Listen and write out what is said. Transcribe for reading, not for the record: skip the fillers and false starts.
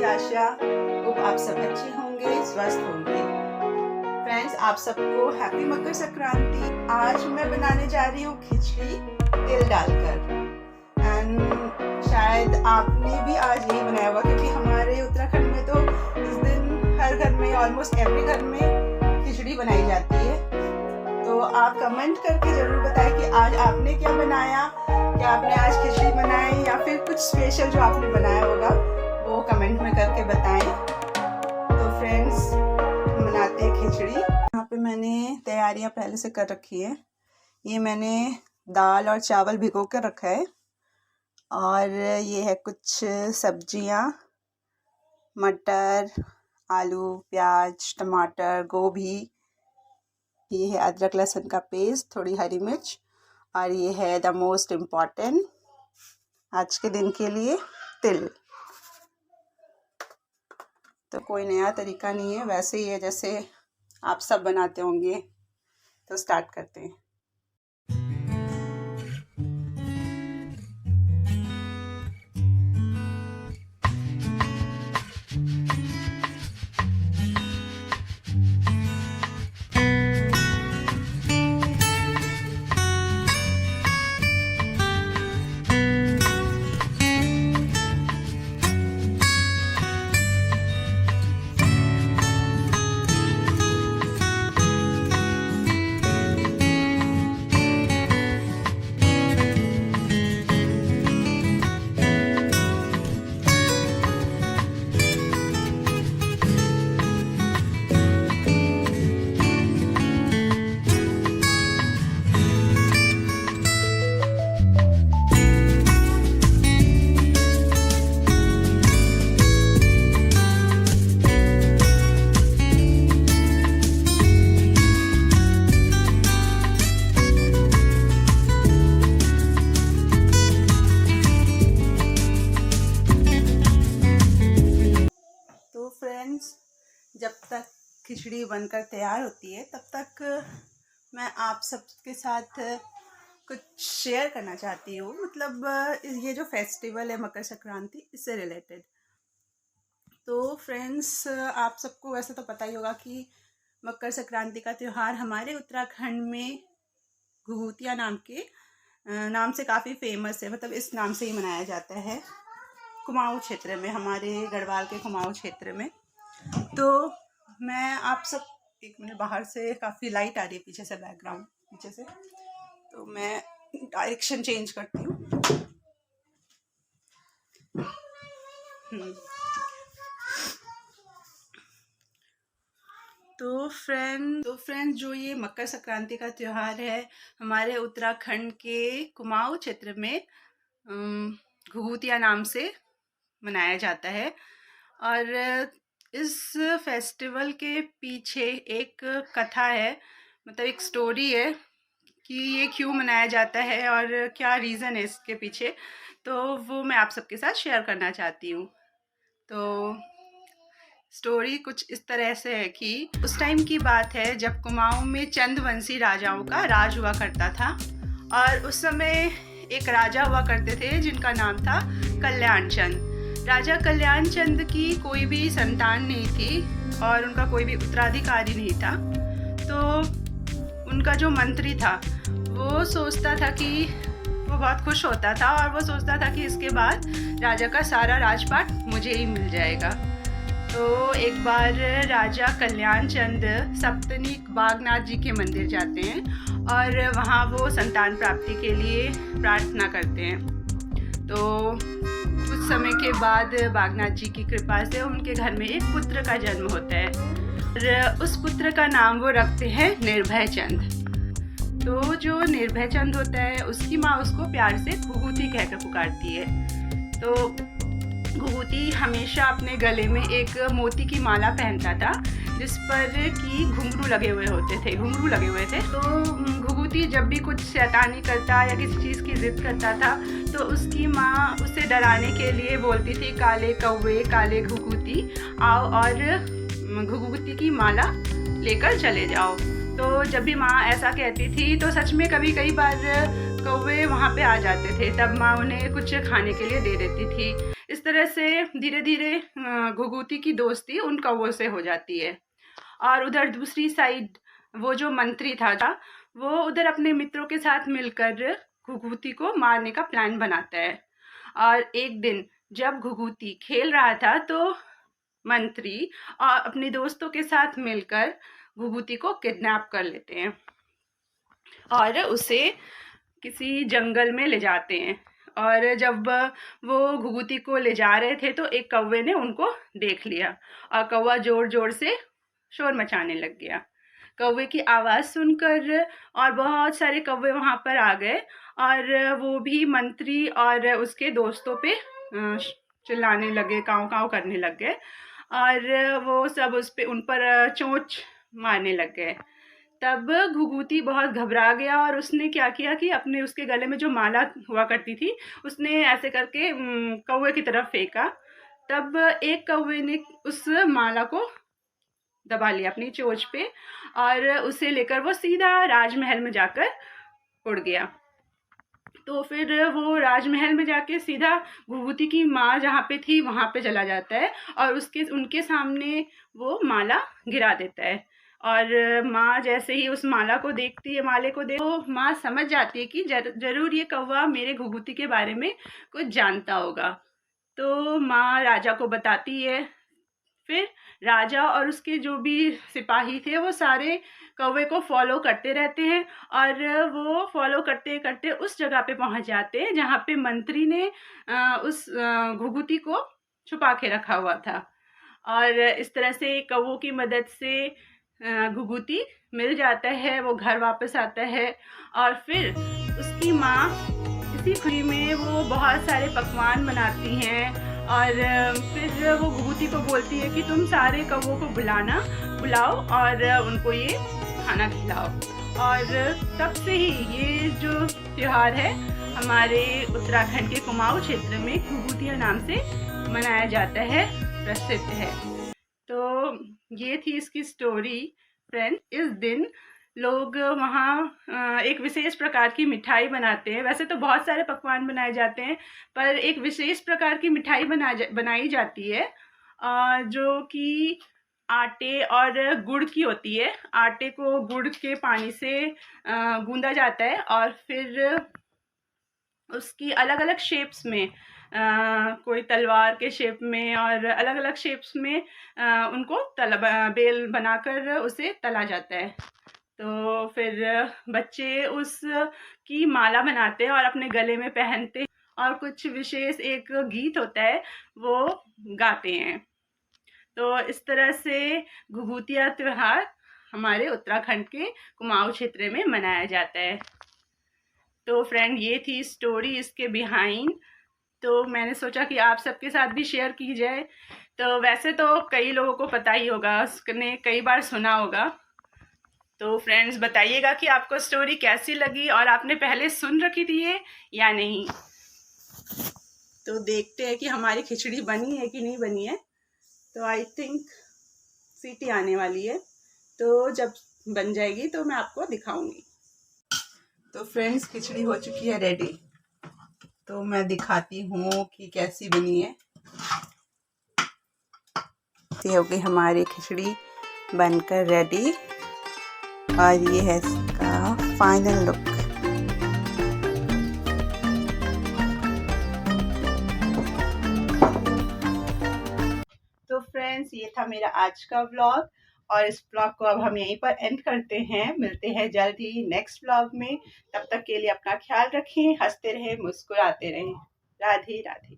मेरी आशा खूब आप सब अच्छे होंगे, स्वस्थ होंगे। फ्रेंड्स, आप सबको हैप्पी मकर संक्रांति। आज मैं बनाने जा रही हूँ खिचड़ी तिल डालकर। एंड शायद आपने भी आज यही बनाया होगा, क्योंकि हमारे उत्तराखंड में तो इस दिन हर घर में, ऑलमोस्ट एवरी घर में खिचड़ी बनाई जाती है। तो आप कमेंट करके ज़रूर बताएं कि आज आपने क्या बनाया, क्या आपने आज खिचड़ी बनाई या फिर कुछ स्पेशल जो आपने बनाया होगा वो कमेंट में करके बताएं। तो फ्रेंड्स, बनाते हैं खिचड़ी। यहाँ पे मैंने तैयारियाँ पहले से कर रखी है। ये मैंने दाल और चावल भिगो कर रखा है, और ये है कुछ सब्जियाँ, मटर, आलू, प्याज, टमाटर, गोभी, ये है अदरक लहसुन का पेस्ट, थोड़ी हरी मिर्च, और ये है द मोस्ट इम्पॉर्टेंट आज के दिन के लिए तिल। तो कोई नया तरीका नहीं है, वैसे ही है जैसे आप सब बनाते होंगे। तो स्टार्ट करते हैं। जब तक खिचड़ी बनकर तैयार होती है, तब तक मैं आप सबके साथ कुछ शेयर करना चाहती हूँ। मतलब ये जो फेस्टिवल है मकर संक्रांति, इससे रिलेटेड। तो फ्रेंड्स, आप सबको वैसे तो पता ही होगा कि मकर संक्रांति का त्यौहार हमारे उत्तराखंड में घुघुतिया नाम से काफ़ी फेमस है। मतलब इस नाम से ही मनाया जाता है कुमाऊँ क्षेत्र में, हमारे गढ़वाल के कुमाऊँ क्षेत्र में। तो मैं आप सब, एक मिनट, बाहर से काफ़ी लाइट आ रही है पीछे से, बैकग्राउंड पीछे से, तो मैं डायरेक्शन चेंज करती हूँ। तो फ्रेंड, जो ये मकर संक्रांति का त्यौहार है, हमारे उत्तराखंड के कुमाऊँ क्षेत्र में घुघुतिया नाम से मनाया जाता है। और इस फेस्टिवल के पीछे एक कथा है, मतलब एक स्टोरी है कि ये क्यों मनाया जाता है और क्या रीज़न है इसके पीछे। तो वो मैं आप सबके साथ शेयर करना चाहती हूँ। तो स्टोरी कुछ इस तरह से है कि उस टाइम की बात है जब कुमाऊँ में चंदवंशी राजाओं का राज हुआ करता था। और उस समय एक राजा हुआ करते थे जिनका नाम था कल्याण चंद। राजा कल्याण चंद की कोई भी संतान नहीं थी और उनका कोई भी उत्तराधिकारी नहीं था। तो उनका जो मंत्री था वो सोचता था कि वो बहुत खुश होता था, और वो सोचता था कि इसके बाद राजा का सारा राजपाट मुझे ही मिल जाएगा। तो एक बार राजा कल्याण चंद सप्तनी बागनाथ जी के मंदिर जाते हैं और वहाँ वो संतान प्राप्ति के लिए प्रार्थना करते हैं। तो कुछ समय के बाद बागनाथ जी की कृपा से उनके घर में एक पुत्र का जन्म होता है, और उस पुत्र का नाम वो रखते हैं निर्भय चंद। तो जो निर्भय चंद होता है, उसकी माँ उसको प्यार से घुघुती कहकर पुकारती है। तो घुघुती हमेशा अपने गले में एक मोती की माला पहनता था, जिस पर कि घुंघरू लगे हुए थे। तो घुघुती जब भी कुछ शैतानी करता या किसी चीज़ की जिद करता था, तो उसकी माँ उसे डराने के लिए बोलती थी, काले कौवे, काले घुघुती, आओ और घुघुती की माला लेकर चले जाओ। तो जब भी माँ ऐसा कहती थी, तो सच में कई बार कौवे वहाँ पे आ जाते थे। तब माँ उन्हें कुछ खाने के लिए दे देती थी। इस तरह से धीरे धीरे घुघुती की दोस्ती उन कौवों से हो जाती है। और उधर दूसरी साइड वो जो मंत्री था वो उधर अपने मित्रों के साथ मिलकर घुघुती को मारने का प्लान बनाता है। और एक दिन जब घुघुती खेल रहा था तो मंत्री और अपने दोस्तों के साथ मिलकर घुघुती को किडनैप कर लेते हैं और उसे किसी जंगल में ले जाते हैं। और जब वो घुघुती को ले जा रहे थे तो एक कौवे ने उनको देख लिया और कौवा जोर जोर से शोर मचाने लग गया। कौवे की आवाज़ सुनकर और बहुत सारे कौवे वहाँ पर आ गए और वो भी मंत्री और उसके दोस्तों पे चिल्लाने लगे, काँव काँव करने लग गए और वो सब उन पर चोंच मारने लग गए। तब घुघुती बहुत घबरा गया और उसने क्या किया कि अपने उसके गले में जो माला हुआ करती थी उसने ऐसे करके कौवे की तरफ फेंका। तब एक कौवे ने उस माला को दबा लिया अपनी चोंच पे और उसे लेकर वो सीधा राजमहल में जाकर उड़ गया। तो फिर वो राजमहल में जाके सीधा घुघुती की माँ जहाँ पे थी वहाँ पे चला जाता है और उनके सामने वो माला गिरा देता है। और माँ जैसे ही उस माला को देखती है, माले को तो माँ समझ जाती है कि जरूर ये कौवा मेरे घुघुती के बारे में कुछ जानता होगा। तो माँ राजा को बताती है। फिर राजा और उसके जो भी सिपाही थे वो सारे कौवे को फॉलो करते रहते हैं और वो फॉलो करते करते उस जगह पे पहुंच जाते हैं जहाँ पे मंत्री ने उस घुघुती को छुपा के रखा हुआ था। और इस तरह से कौवों की मदद से घुघुती मिल जाता है, वो घर वापस आता है और फिर उसकी माँ इसी खुशी में वो बहुत सारे पकवान बनाती हैं और फिर वो घुघुती को बोलती है कि तुम सारे कौवों को बुलाओ और उनको ये खाना खिलाओ। और तब से ही ये जो त्योहार है हमारे उत्तराखंड के कुमाऊं क्षेत्र में घुघुतिया नाम से मनाया जाता है, प्रसिद्ध है। तो ये थी इसकी स्टोरी फ्रेंड। इस दिन लोग वहाँ एक विशेष प्रकार की मिठाई बनाते हैं। वैसे तो बहुत सारे पकवान बनाए जाते हैं पर एक विशेष प्रकार की मिठाई बनाई जाती है जो कि आटे और गुड़ की होती है। आटे को गुड़ के पानी से गूंदा जाता है और फिर उसकी अलग अलग शेप्स में कोई तलवार के शेप में और अलग अलग शेप्स में उनको बेल बनाकर उसे तला जाता है। तो फिर बच्चे उस की माला बनाते हैं और अपने गले में पहनते हैं और कुछ विशेष एक गीत होता है वो गाते हैं। तो इस तरह से घुघुतिया त्योहार हमारे उत्तराखंड के कुमाऊं क्षेत्र में मनाया जाता है। तो फ्रेंड ये थी स्टोरी इसके बिहाइंड। तो मैंने सोचा कि आप सबके साथ भी शेयर की जाए। तो वैसे तो कई लोगों को पता ही होगा, उसने कई बार सुना होगा। तो फ्रेंड्स बताइएगा कि आपको स्टोरी कैसी लगी और आपने पहले सुन रखी थी ये या नहीं। तो देखते हैं कि हमारी खिचड़ी बनी है कि नहीं बनी है। तो आई थिंक सीटी आने वाली है, तो जब बन जाएगी तो मैं आपको दिखाऊंगी। तो फ्रेंड्स खिचड़ी हो चुकी है रेडी, तो मैं दिखाती हूँ कि कैसी बनी है। ये हो गई हमारी खिचड़ी बनकर रेडी और ये है इसका फाइनल लुक। तो फ्रेंड्स ये था मेरा आज का व्लॉग और इस व्लॉग को अब हम यहीं पर एंड करते हैं। मिलते हैं जल्द ही नेक्स्ट व्लॉग में। तब तक के लिए अपना ख्याल रखें, हंसते रहें, मुस्कुराते रहें। राधे राधे।